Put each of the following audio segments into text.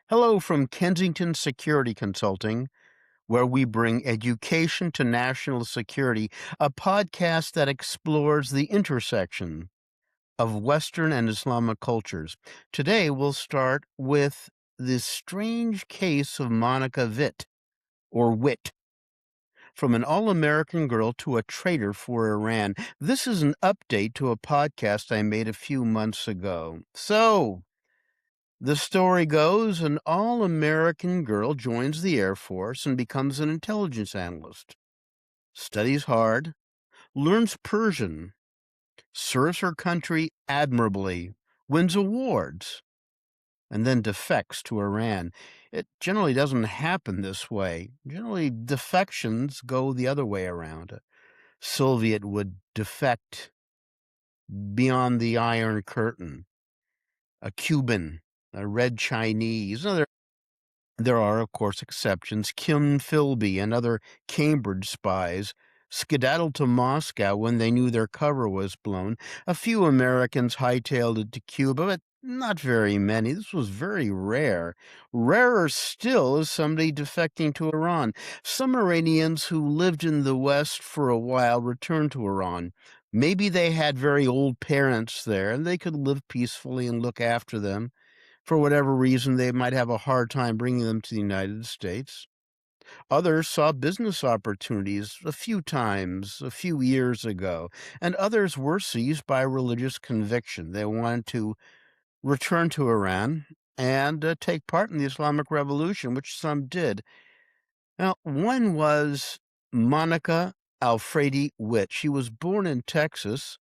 Hello from Kensington Security Consulting, where we bring education to national security, a podcast that explores the intersection of Western and Islamic cultures. Today, we'll start with the strange case of Monica Witt, or Witt, from an all American girl to a traitor for Iran. This is an update to a podcast I made a few months ago. The story goes an all American girl joins the Air Force and becomes an intelligence analyst, studies hard, learns Persian, serves her country admirably, wins awards, and then defects to Iran. It generally doesn't happen this way. Generally, defections go the other way around. A Soviet would defect beyond the Iron Curtain, a Cuban, a Red Chinese. There are, of course, exceptions. Kim Philby and other Cambridge spies skedaddled to Moscow when they knew their cover was blown. A few Americans hightailed it to Cuba, but not very many. This was very rare. Rarer still is somebody defecting to Iran. Some Iranians who lived in the West for a while returned to Iran. Maybe they had very old parents there, and they could live peacefully and look after them. For whatever reason, they might have a hard time bringing them to the United States. Others saw business opportunities a few times, a few years ago, and others were seized by religious conviction. They wanted to return to Iran and take part in the Islamic Revolution, which some did. Now, one was Monica Elfriede Witt. She was born in Texas,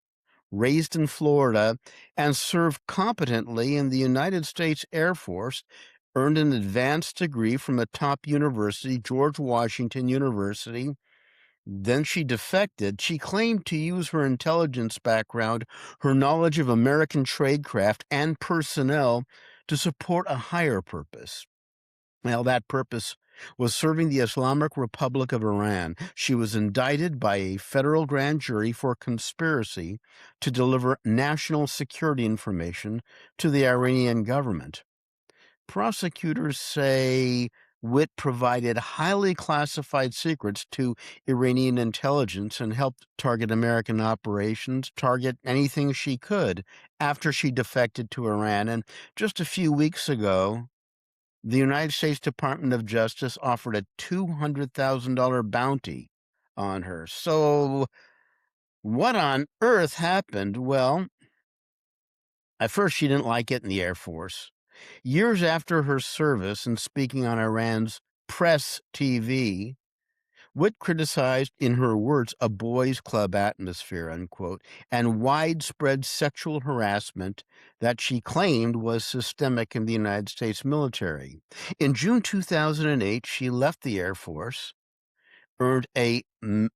raised in Florida, and served competently in the United States Air Force, earned an advanced degree from a top university, George Washington University. Then she defected. She claimed to use her intelligence background, her knowledge of American tradecraft and personnel to support a higher purpose. Well, that purpose was serving the Islamic Republic of Iran. She was indicted by a federal grand jury for conspiracy to deliver national security information to the Iranian government. Prosecutors say Witt provided highly classified secrets to Iranian intelligence and helped target American operations, target anything she could after she defected to Iran. And just a few weeks ago, the United States Department of Justice offered a $200,000 bounty on her. So, what on earth happened? Well, at first she didn't like it in the Air Force. Years after her service and speaking on Iran's press TV, Witt criticized, in her words, a boys' club atmosphere, unquote, and widespread sexual harassment that she claimed was systemic in the United States military. In June 2008, she left the Air Force, earned a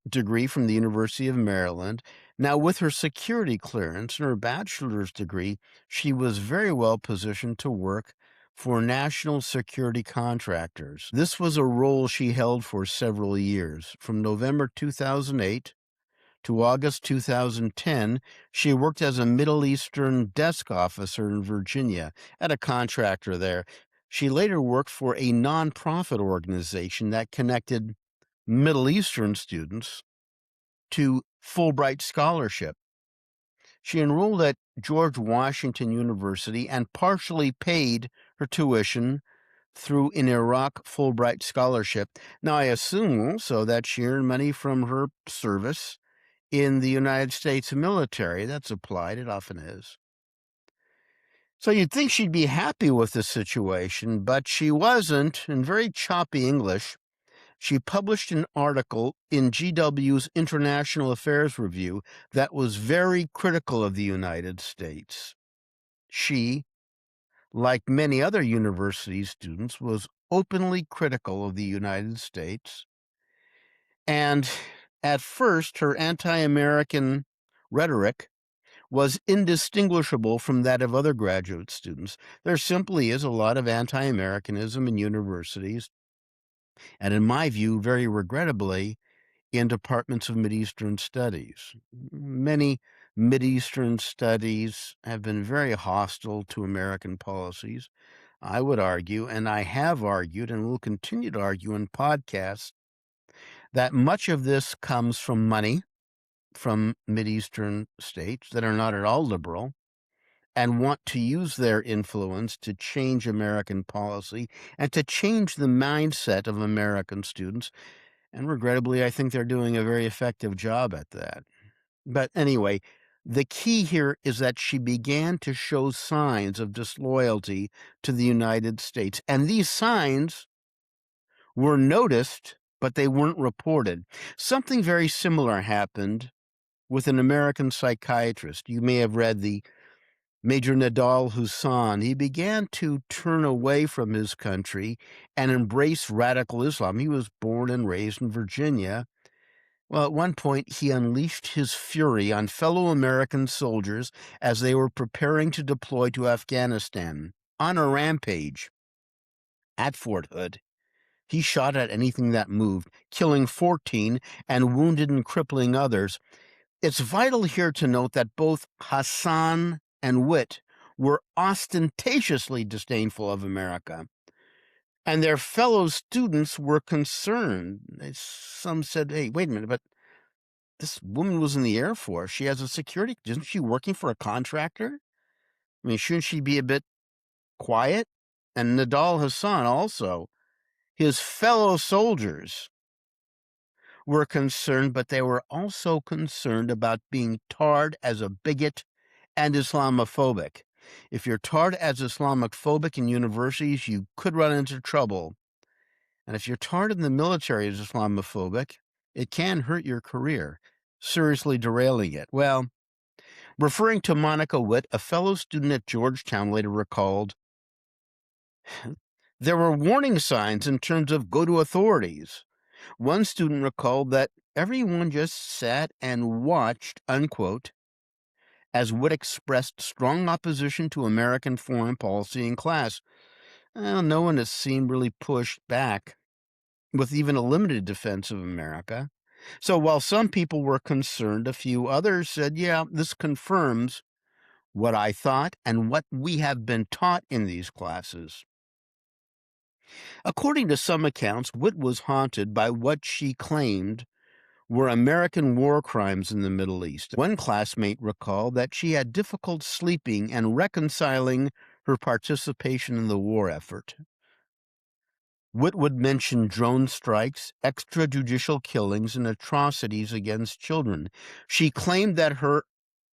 degree from the University of Maryland. Now, with her security clearance and her bachelor's degree, she was very well positioned to work for national security contractors. This was a role she held for several years. From November 2008 to August 2010, she worked as a Middle Eastern desk officer in Virginia at a contractor there. She later worked for a nonprofit organization that connected Middle Eastern students to Fulbright scholarship. She enrolled at George Washington University and partially paid her tuition through an Iraq Fulbright scholarship. Now, I assume also that she earned money from her service in the United States military. That's applied, it often is. So you'd think she'd be happy with the situation, but she wasn't. In very choppy English, she published an article in GW's International Affairs Review that was very critical of the United States. She, like many other university students, was openly critical of the United States. And at first, her anti-American rhetoric was indistinguishable from that of other graduate students. There simply is a lot of anti-Americanism in universities, and in my view, very regrettably, in departments of Mideastern studies. Many Mideastern studies have been very hostile to American policies. I would argue, and I have argued and will continue to argue in podcasts, that much of this comes from money from Mideastern states that are not at all liberal and want to use their influence to change American policy and to change the mindset of American students. And regrettably, I think they're doing a very effective job at that. But anyway, the key here is that she began to show signs of disloyalty to the United States. And these signs were noticed, but they weren't reported. Something very similar happened with an American psychiatrist. You may have read the Major Nadal Hussain. He began to turn away from his country and embrace radical Islam. He was born and raised in Virginia. Well, at one point, he unleashed his fury on fellow American soldiers as they were preparing to deploy to Afghanistan. On a rampage at Fort Hood, he shot at anything that moved, killing 14 and wounded and crippling others. It's vital here to note that both Hassan and Witt were ostentatiously disdainful of America, and their fellow students were concerned. Some said, hey, wait a minute, but this woman was in the Air Force. She has a security. Isn't she working for a contractor? I mean, shouldn't she be a bit quiet? And Nadal Hassan also, his fellow soldiers were concerned, but they were also concerned about being tarred as a bigot and Islamophobic. If you're tarred as Islamophobic in universities, you could run into trouble. And if you're tarred in the military as Islamophobic, it can hurt your career, seriously derailing it. Well, referring to Monica Witt, a fellow student at Georgetown later recalled, there were warning signs in terms of go to authorities. One student recalled that everyone just sat and watched, unquote, as Witt expressed strong opposition to American foreign policy in class. Well, no one has seemed really pushed back with even a limited defense of America. So while some people were concerned, a few others said, yeah, this confirms what I thought and what we have been taught in these classes. According to some accounts, Witt was haunted by what she claimed were American war crimes in the Middle East. One classmate recalled that she had difficult sleeping and reconciling her participation in the war effort. Witt would mention drone strikes, extrajudicial killings, and atrocities against children. She claimed that her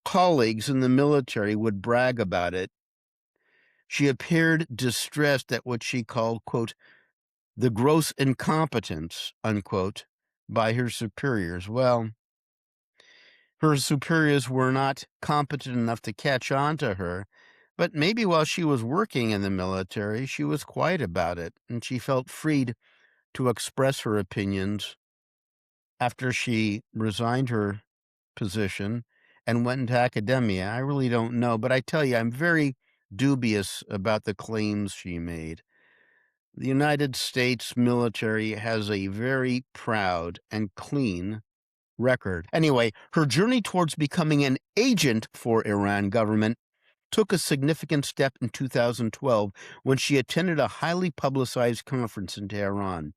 colleagues in the military would brag about it. She appeared distressed at what she called, quote, the gross incompetence, unquote, by her superiors. Well, her superiors were not competent enough to catch on to her, but maybe while she was working in the military, she was quiet about it, and she felt freed to express her opinions after she resigned her position and went into academia. I really don't know, but I tell you, I'm very dubious about the claims she made. The United States military has a very proud and clean record. Anyway, her journey towards becoming an agent for Iran government took a significant step in 2012 when she attended a highly publicized conference in Tehran.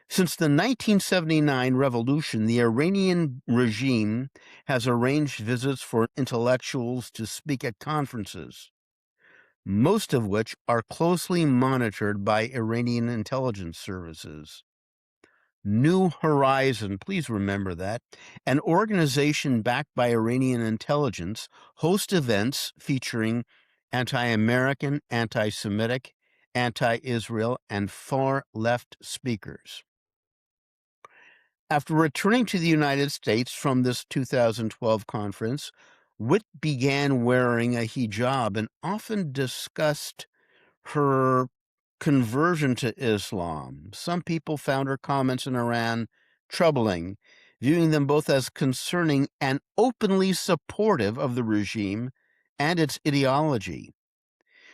Since the 1979 revolution, the Iranian regime has arranged visits for intellectuals to speak at conferences, most of which are closely monitored by Iranian intelligence services. New Horizon, please remember that, an organization backed by Iranian intelligence, hosts events featuring anti-American, anti-Semitic, anti-Israel, and far-left speakers. After returning to the United States from this 2012 conference, Witt began wearing a hijab and often discussed her conversion to Islam. Some people found her comments in Iran troubling, viewing them both as concerning and openly supportive of the regime and its ideology.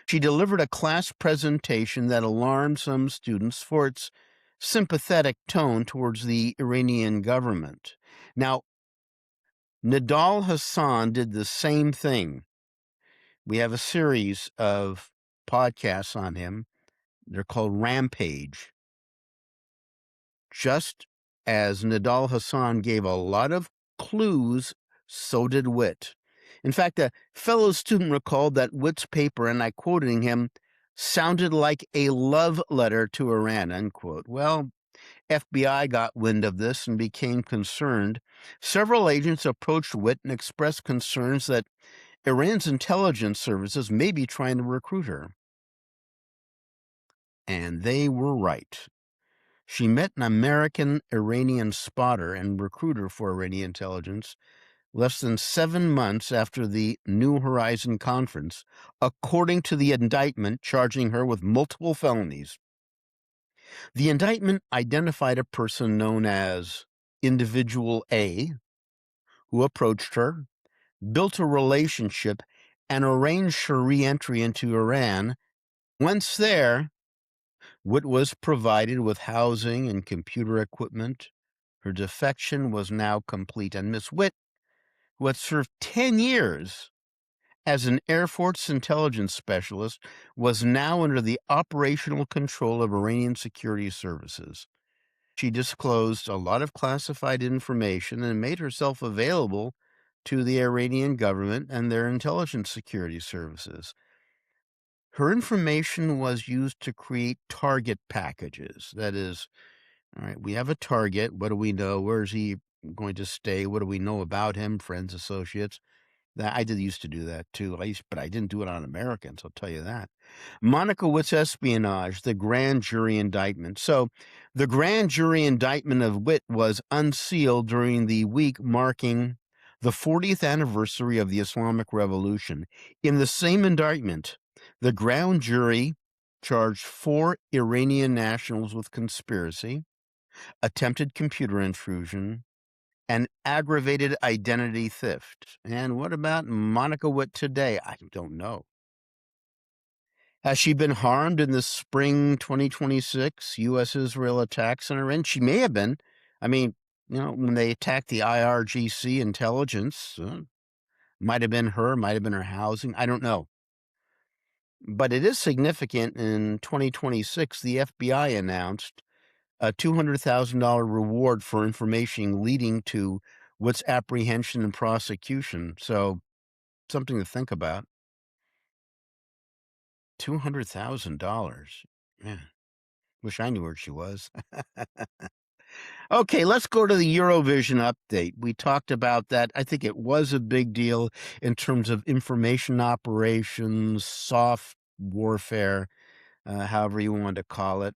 She delivered a class presentation that alarmed some students for its sympathetic tone towards the Iranian government. Now, Nadal Hassan did the same thing. We have a series of podcasts on him. They're called Rampage. Just as Nidal Hassan gave a lot of clues, so did Witt. In fact, a fellow student recalled that Witt's paper, and I quoting him, sounded like a love letter to Iran, unquote. Well, FBI got wind of this and became concerned. Several agents approached Witt and expressed concerns that Iran's intelligence services may be trying to recruit her. And they were right. She met an American Iranian spotter and recruiter for Iranian intelligence less than 7 months after the New Horizon conference, according to the indictment charging her with multiple felonies. The indictment identified a person known as Individual A, who approached her, built a relationship, and arranged her re-entry into Iran. Once there, Witt was provided with housing and computer equipment. Her defection was now complete, and Miss Witt, who had served 10 years as an Air Force intelligence specialist, was now under the operational control of Iranian security services. She disclosed a lot of classified information and made herself available to the Iranian government and their intelligence security services. Her information was used to create target packages. That is, all right, we have a target. What do we know? Where is he going to stay? What do we know about him? Friends, associates. That I did used to do that too. But I didn't do it on Americans. I'll tell you that. Monica Witt's espionage, the grand jury indictment. So, the grand jury indictment of Witt was unsealed during the week marking the 40th anniversary of the Islamic Revolution. In the same indictment, the grand jury charged 4 Iranian nationals with conspiracy, attempted computer intrusion, and aggravated identity theft. And what about Monica Witt today? I don't know. Has she been harmed in the spring 2026 U.S.-Israel attacks on Iran? She may have been. I mean, when they attacked the IRGC intelligence, might have been her, might have been her housing. I don't know. But it is significant. In 2026, the FBI announced a $200,000 reward for information leading to Witt's apprehension and prosecution. So, something to think about. $200,000. Yeah. Wish I knew where she was. Okay, let's go to the Eurovision update. We talked about that. I think it was a big deal in terms of information operations, soft warfare, however you want to call it.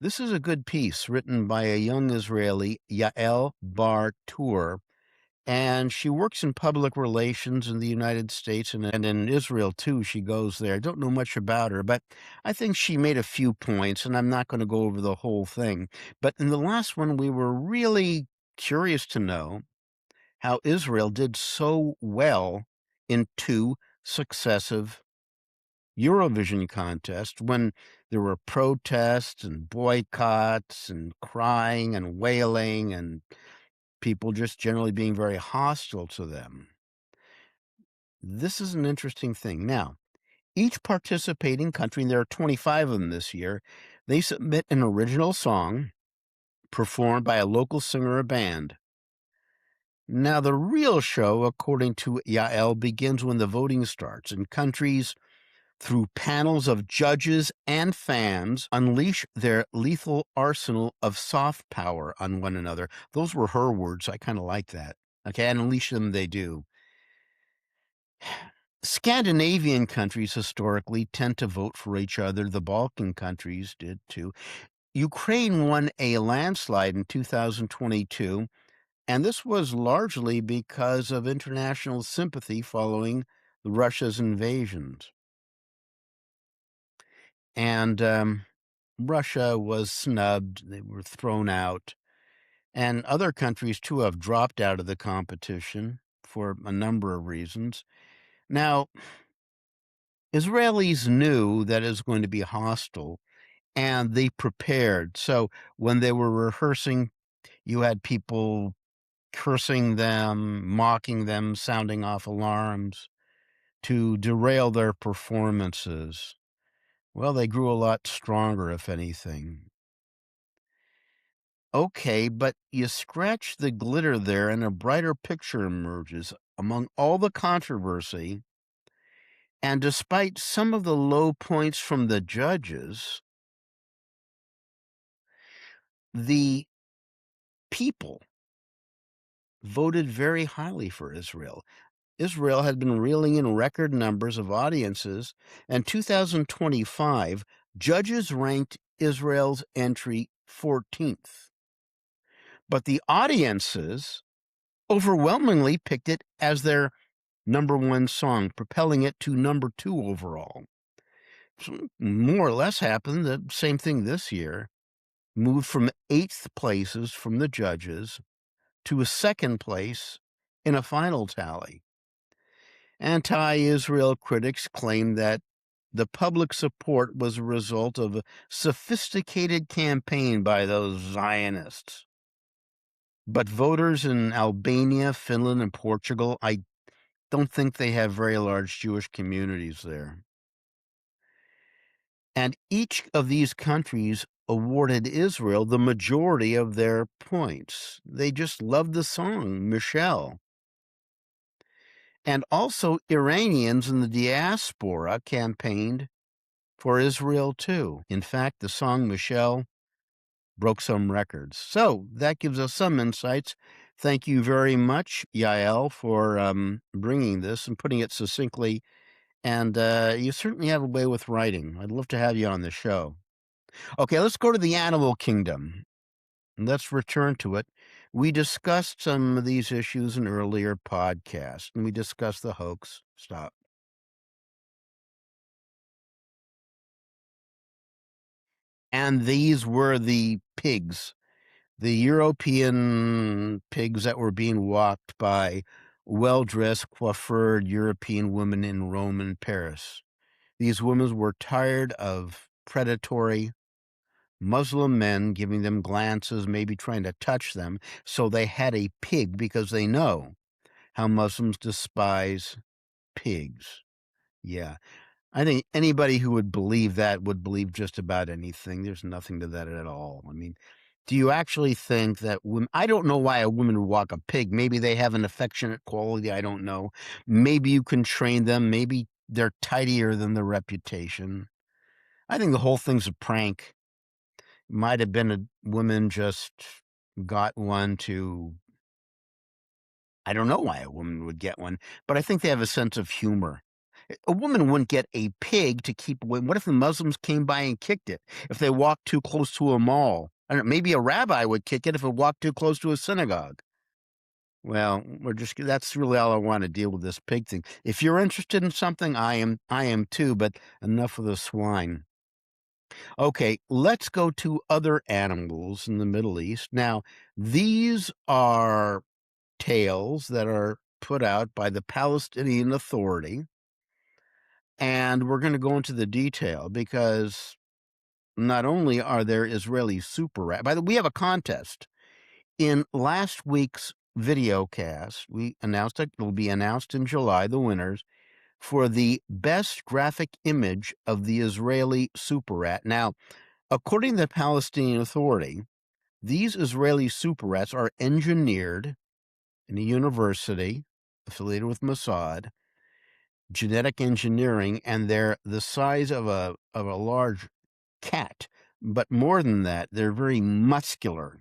This is a good piece written by a young Israeli, Yael Bar Tur, and she works in public relations in the United States and in Israel, too. She goes there. I don't know much about her, but I think she made a few points, and I'm not going to go over the whole thing. But in the last one, we were really curious to know how Israel did so well in 2 successive Eurovision contests when there were protests and boycotts and crying and wailing and people just generally being very hostile to them. This is an interesting thing. Now, each participating country, and there are 25 of them this year, they submit an original song performed by a local singer or band. Now, the real show, according to Yael, begins when the voting starts, and countries, through panels of judges and fans, unleash their lethal arsenal of soft power on one another. Those were her words. I kind of like that. Okay, and unleash them they do. Scandinavian countries historically tend to vote for each other. The Balkan countries did too. Ukraine won a landslide in 2022, and this was largely because of international sympathy following Russia's invasions. And Russia was snubbed. They were thrown out. And other countries, too, have dropped out of the competition for a number of reasons. Now, Israelis knew that it was going to be hostile, and they prepared. So when they were rehearsing, you had people cursing them, mocking them, sounding off alarms to derail their performances. Well, they grew a lot stronger, if anything. Okay, but you scratch the glitter there and a brighter picture emerges among all the controversy. And despite some of the low points from the judges, the people voted very highly for Israel. Israel had been reeling in record numbers of audiences, and 2025 judges ranked Israel's entry 14th. But the audiences overwhelmingly picked it as their number one song, propelling it to number 2 overall. So more or less happened the same thing this year. Moved from 8th places from the judges to a 2nd place in a final tally. Anti-Israel critics claim that the public support was a result of a sophisticated campaign by those Zionists. But voters in Albania, Finland, and Portugal, I don't think they have very large Jewish communities there. And each of these countries awarded Israel the majority of their points. They just loved the song, Michelle. And also Iranians in the diaspora campaigned for Israel too. In fact, the song Michelle broke some records. So that gives us some insights. Thank you very much, Yael, for bringing this and putting it succinctly. And you certainly have a way with writing. I'd love to have you on the show. Okay, let's go to the animal kingdom. Let's return to it. We discussed some of these issues in earlier podcasts, and we discussed the hoax. Stop. And these were the pigs, the European pigs that were being walked by well-dressed, coiffured European women in Rome and Paris. These women were tired of predatory Muslim men giving them glances, maybe trying to touch them, so they had a pig because they know how Muslims despise pigs. Yeah. I think anybody who would believe that would believe just about anything. There's nothing to that at all. I mean, do you actually think that women, I don't know why a woman would walk a pig. Maybe they have an affectionate quality. I don't know. Maybe you can train them. Maybe they're tidier than their reputation. I think the whole thing's a prank. Might have been a woman just got one to, I don't know why a woman would get one, but I think they have a sense of humor. A woman wouldn't get a pig to keep away. What if the Muslims came by and kicked it? If they walked too close to a mall? I don't know, maybe a rabbi would kick it if it walked too close to a synagogue. Well, that's really all I want to deal with this pig thing. If you're interested in something, I am too, but enough of the swine. Okay, let's go to other animals in the Middle East. Now, these are tales that are put out by the Palestinian Authority. And we're going to go into the detail because not only are there Israeli super rats, by the way, we have a contest. In last week's video cast, we announced it will be announced in July, the winners, for the best graphic image of the Israeli super rat. Now, according to the Palestinian Authority, these Israeli super rats are engineered in a university affiliated with Mossad, genetic engineering, and they're the size of a large cat. But more than that, they're very muscular.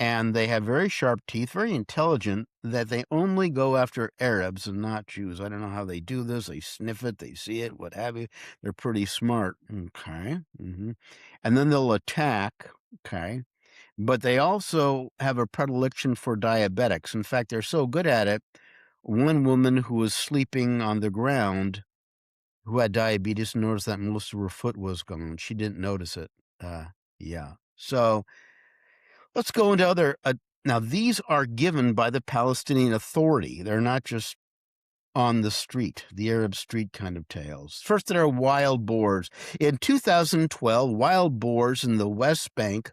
And they have very sharp teeth, very intelligent, that they only go after Arabs and not Jews. I don't know how they do this. They sniff it, they see it, what have you. They're pretty smart. Okay. And then they'll attack. Okay. But they also have a predilection for diabetics. In fact, they're so good at it. One woman who was sleeping on the ground who had diabetes noticed that most of her foot was gone. She didn't notice it. Yeah. So let's go into other. Now, these are given by the Palestinian Authority. They're not just on the street, the Arab street kind of tales. First, there are wild boars. In 2012, wild boars in the West Bank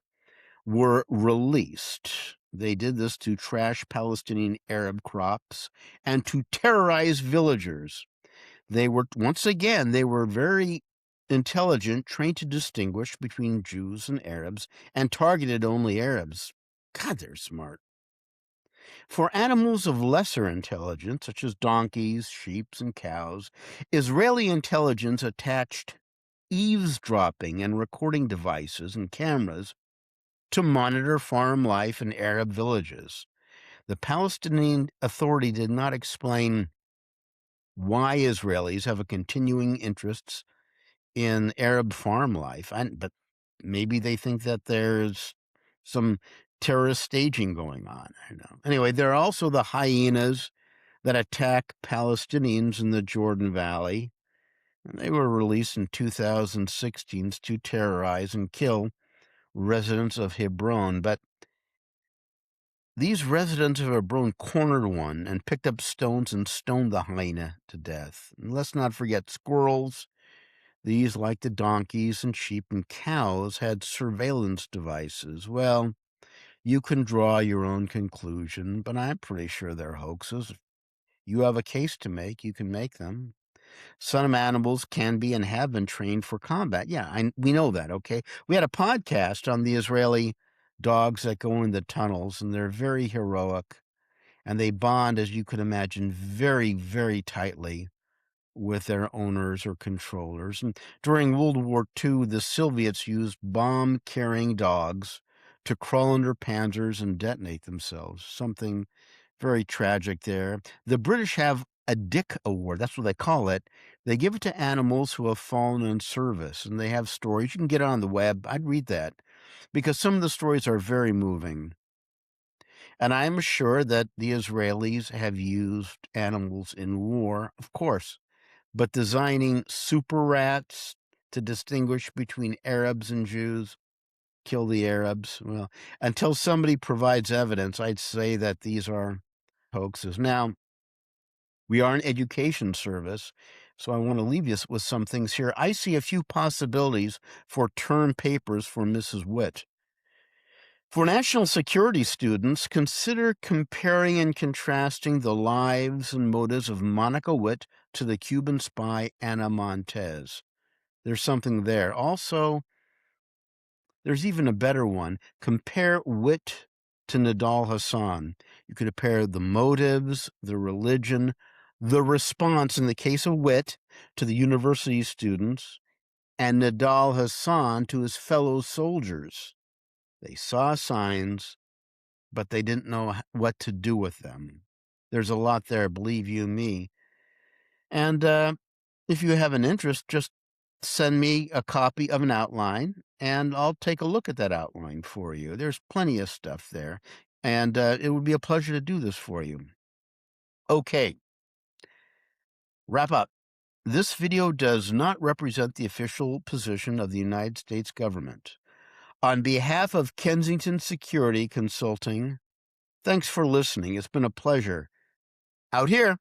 were released. They did this to trash Palestinian Arab crops and to terrorize villagers. They were, once again, they were very intelligent, trained to distinguish between Jews and Arabs, and targeted only Arabs. God, they're smart. For animals of lesser intelligence, such as donkeys, sheep, and cows, Israeli intelligence attached eavesdropping and recording devices and cameras to monitor farm life in Arab villages. The Palestinian Authority did not explain why Israelis have a continuing interest in Arab farm life, but maybe they think that there's some terrorist staging going on. I don't know. Anyway, there are also the hyenas that attack Palestinians in the Jordan Valley. And they were released in 2016 to terrorize and kill residents of Hebron. But these residents of Hebron cornered one and picked up stones and stoned the hyena to death. And let's not forget squirrels. These, like the donkeys and sheep and cows, had surveillance devices. Well, you can draw your own conclusion, but I'm pretty sure they're hoaxes. If you have a case to make, you can make them. Some animals can be and have been trained for combat. Yeah, we know that, okay? We had a podcast on the Israeli dogs that go in the tunnels, and they're very heroic, and they bond, as you could imagine, very, very tightly with their owners or controllers. And during World War II, the Soviets used bomb-carrying dogs to crawl under panzers and detonate themselves. Something very tragic there. The British have a Dick Award. That's what they call it. They give it to animals who have fallen in service, and they have stories. You can get it on the web. I'd read that because some of the stories are very moving. And I'm sure that the Israelis have used animals in war, of course, but designing super rats to distinguish between Arabs and Jews, kill the Arabs. Well, until somebody provides evidence, I'd say that these are hoaxes. Now, we are an education service, so I want to leave you with some things here. I see a few possibilities for term papers for Mrs. Witt. For national security students, consider comparing and contrasting the lives and motives of Monica Witt to the Cuban spy Ana Montez. There's something there. Also, there's even a better one. Compare Witt to Nadal Hassan. You could compare the motives, the religion, the response in the case of Witt to the university students, and Nadal Hassan to his fellow soldiers. They saw signs, but they didn't know what to do with them. There's a lot there, believe you me. And if you have an interest, just send me a copy of an outline, and I'll take a look at that outline for you. There's plenty of stuff there, and it would be a pleasure to do this for you. Okay, wrap up. This video does not represent the official position of the United States government. On behalf of Kensington Security Consulting, thanks for listening. It's been a pleasure. Out here.